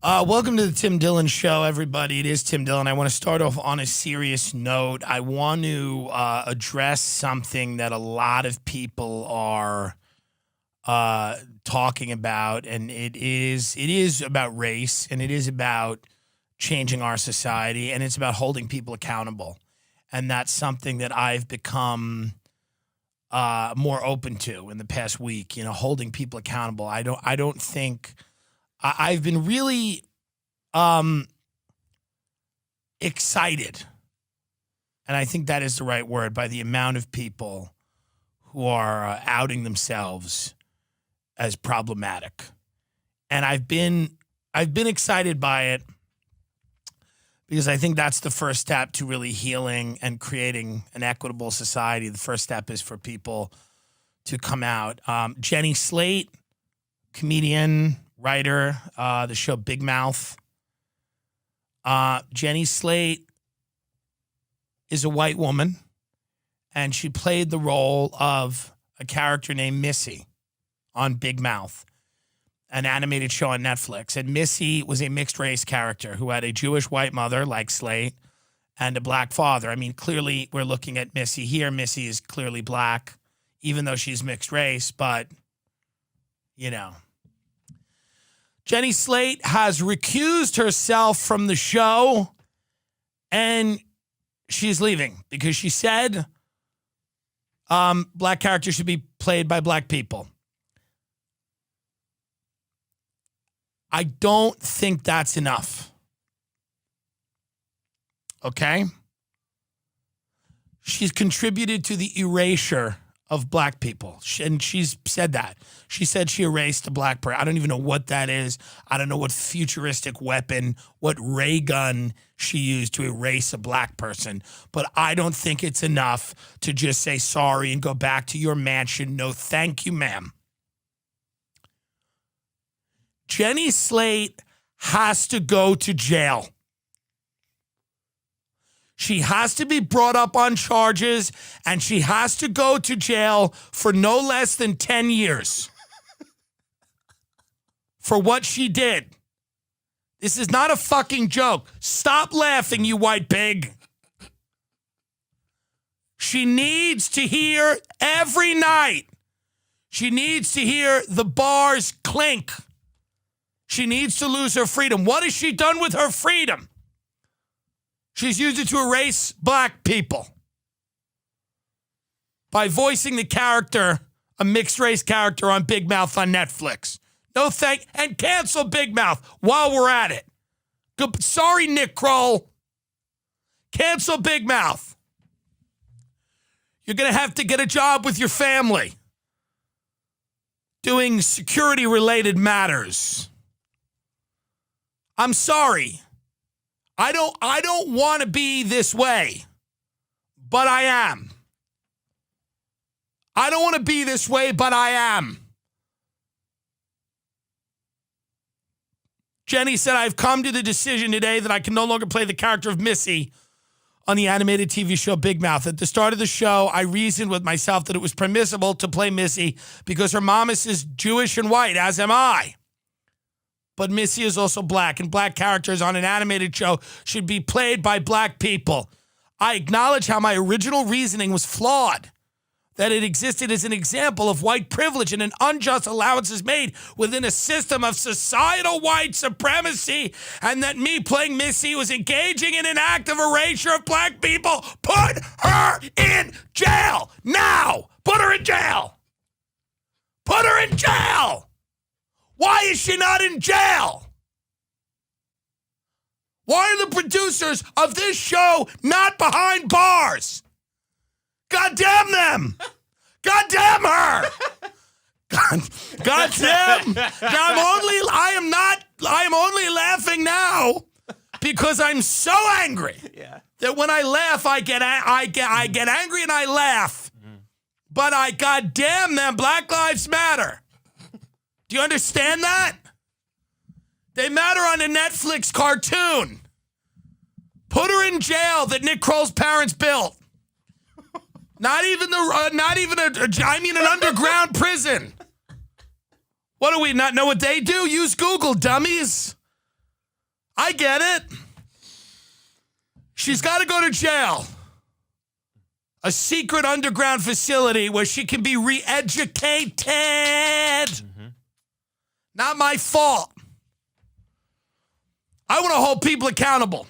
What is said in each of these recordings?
Welcome to the Tim Dillon Show, everybody. It is Tim Dillon. I want to start off on a serious note. I want to address something that a lot of people are talking about, and it is about race, and it is about changing our society, and it's about holding people accountable. And that's something that I've become more open to in the past week. You know, holding people accountable. I don't think. I've been really excited, and I think that is the right word, by the amount of people who are outing themselves as problematic. And I've been excited by it because I think that's the first step to really healing and creating an equitable society. The first step is for people to come out. Jenny Slate, comedian, writer, the show Big Mouth. Jenny Slate is a white woman, and she played the role of a character named Missy on Big Mouth, an animated show on Netflix. And Missy was a mixed race character who had a Jewish white mother like Slate and a black father. I mean, clearly we're looking at Missy here. Missy is clearly black, even though she's mixed race, but, you know. Jenny Slate has recused herself from the show, and she's leaving because she said black characters should be played by black people. I don't think that's enough. Okay? She's contributed to the erasure of black people. And she's said that. She said she erased a black person. I don't even know what that is. I don't know what futuristic weapon, what ray gun she used to erase a black person. But I don't think it's enough to just say sorry and go back to your mansion. No, thank you, ma'am. Jenny Slate has to go to jail. She has to be brought up on charges, and she has to go to jail for no less than 10 years for what she did. This is not a fucking joke. Stop laughing, you white pig. She needs to hear every night. She needs to hear the bars clink. She needs to lose her freedom. What has she done with her freedom? She's used it to erase black people by voicing the character, a mixed race character on Big Mouth on Netflix. No thank, and cancel Big Mouth while we're at it. Good, sorry, Nick Kroll. Cancel Big Mouth. You're going to have to get a job with your family doing security-related matters. I'm sorry. I don't want to be this way, but I am. I don't want to be this way, but I am. Jenny said, I've come to the decision today that I can no longer play the character of Missy on the animated TV show Big Mouth. At the start of the show, I reasoned with myself that it was permissible to play Missy because her mom is Jewish and white, as am I. But Missy is also black, and black characters on an animated show should be played by black people. I acknowledge how my original reasoning was flawed, that it existed as an example of white privilege and an unjust allowances made within a system of societal white supremacy, and that me playing Missy was engaging in an act of erasure of black people. Put her in jail now! Put her in jail! Put her in jail! Why is she not in jail? Why are the producers of this show not behind bars? God damn them! God damn her! God damn! I am only laughing now because I'm so angry that when I laugh, I get angry and I laugh. But God damn them! Black Lives Matter. Do you understand that? They matter on a Netflix cartoon. Put her in jail that Nick Kroll's parents built. Not even an underground prison. What do we not know what they do? Use Google, dummies. I get it. She's got to go to jail. A secret underground facility where she can be re-educated. Mm-hmm. Not my fault. I want to hold people accountable.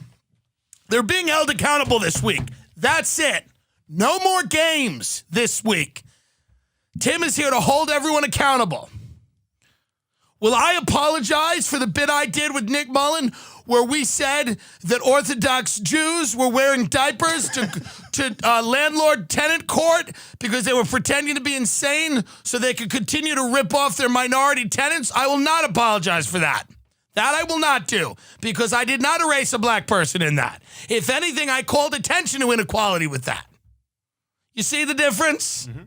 They're being held accountable this week. That's it. No more games this week. Tim is here to hold everyone accountable. Will I apologize for the bit I did with Nick Mullen where we said that Orthodox Jews were wearing diapers to landlord-tenant court because they were pretending to be insane so they could continue to rip off their minority tenants? I will not apologize for that. That I will not do because I did not erase a black person in that. If anything, I called attention to inequality with that. You see the difference? Mm-hmm.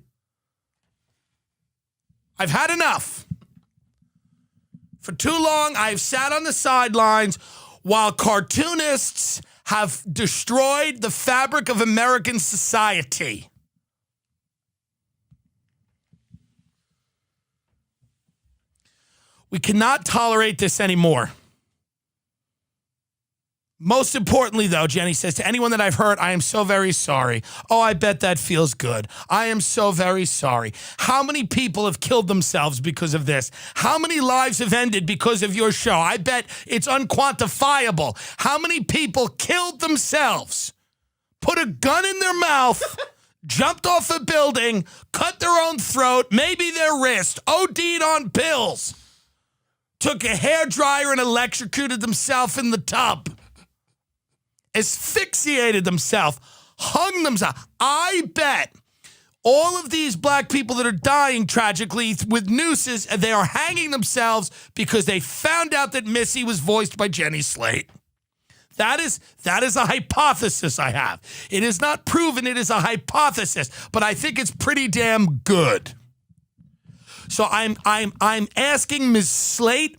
I've had enough. For too long, I've sat on the sidelines while cartoonists have destroyed the fabric of American society. We cannot tolerate this anymore. Most importantly, though, Jenny says, to anyone that I've hurt, I am so very sorry. Oh, I bet that feels good. I am so very sorry. How many people have killed themselves because of this? How many lives have ended because of your show? I bet it's unquantifiable. How many people killed themselves, put a gun in their mouth, jumped off a building, cut their own throat, maybe their wrist, OD'd on pills, took a hairdryer and electrocuted themselves in the tub, asphyxiated themselves, hung themselves. I bet all of these black people that are dying tragically with nooses, they are hanging themselves because they found out that Missy was voiced by Jenny Slate. That is a hypothesis I have. It is not proven, it is a hypothesis, but I think it's pretty damn good. So I'm asking Ms. Slate,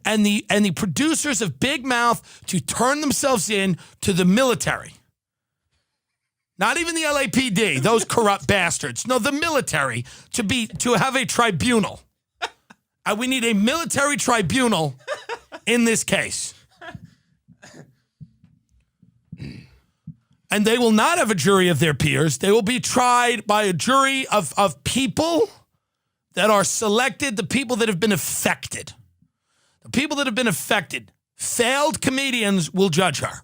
and the producers of Big Mouth to turn themselves in to the military. Not even the LAPD, those corrupt bastards. No, the military to have a tribunal. We need a military tribunal in this case. And they will not have a jury of their peers. They will be tried by a jury of people that are selected, the people that have been affected. The people that have been affected, failed comedians will judge her.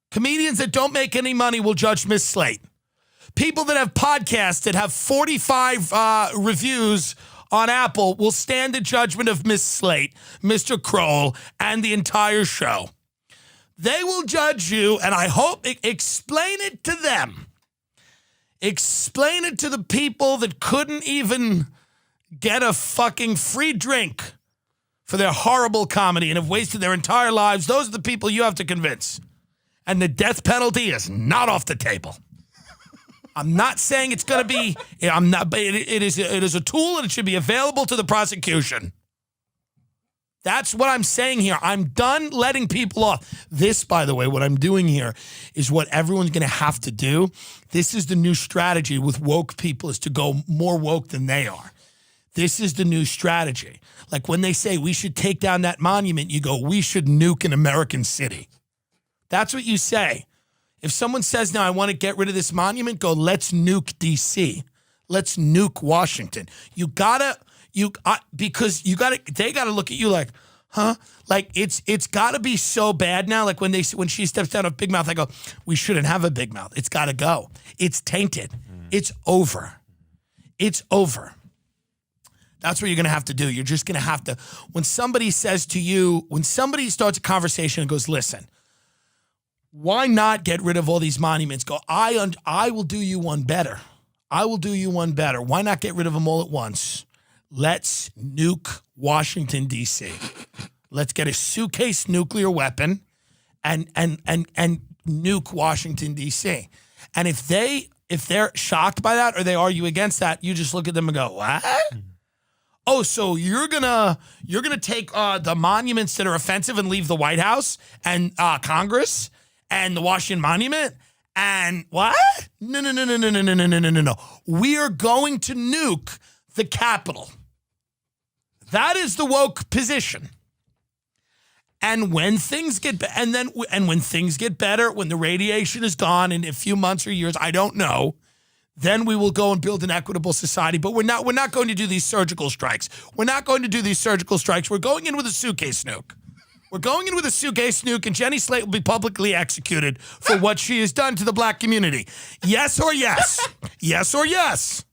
Comedians that don't make any money will judge Miss Slate. People that have podcasts that have 45 reviews on Apple will stand the judgment of Miss Slate, Mr. Kroll, and the entire show. They will judge you, and I hope, explain it to them. Explain it to the people that couldn't even get a fucking free drink for their horrible comedy and have wasted their entire lives. Those are the people you have to convince. And the death penalty is not off the table. I'm not saying it's going to be, it is a tool and it should be available to the prosecution. That's what I'm saying here. I'm done letting people off. This, by the way, what I'm doing here is what everyone's going to have to do. This is the new strategy with woke people, is to go more woke than they are. This is the new strategy. Like when they say we should take down that monument, you go, we should nuke an American city. That's what you say. If someone says, now I want to get rid of this monument, go, let's nuke D.C. Let's nuke Washington. They gotta look at you like, huh? Like it's gotta be so bad now. Like when she steps down of Big Mouth, I go, we shouldn't have a Big Mouth. It's gotta go. It's tainted. It's over. It's over. That's what you're going to have to do. You're just going to have to, when somebody says to you, when somebody starts a conversation and goes, listen, why not get rid of all these monuments? Go, I will do you one better. I will do you one better. Why not get rid of them all at once? Let's nuke Washington, D.C. Let's get a suitcase nuclear weapon and nuke Washington, D.C. And if they're shocked by that or they argue against that, you just look at them and go, what? Oh, so you're gonna take the monuments that are offensive and leave the White House and Congress and the Washington Monument and what? No. We are going to nuke the Capitol. That is the woke position. And when things get when things get better, when the radiation is gone in a few months or years, I don't know, then we will go and build an equitable society. But we're not going to do these surgical strikes. We're not going to do these surgical strikes. We're going in with a suitcase nuke. We're going in with a suitcase nuke, and Jenny Slate will be publicly executed for what she has done to the black community. Yes or yes? Yes or yes?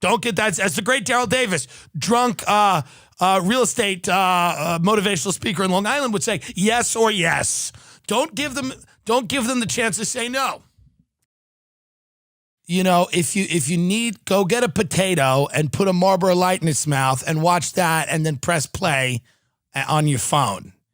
Don't get that. As the great Daryl Davis, drunk real estate motivational speaker in Long Island would say, yes or yes. Don't give them the chance to say no. You know, if you need, go get a potato and put a Marlboro Light in its mouth and watch that, and then press play on your phone.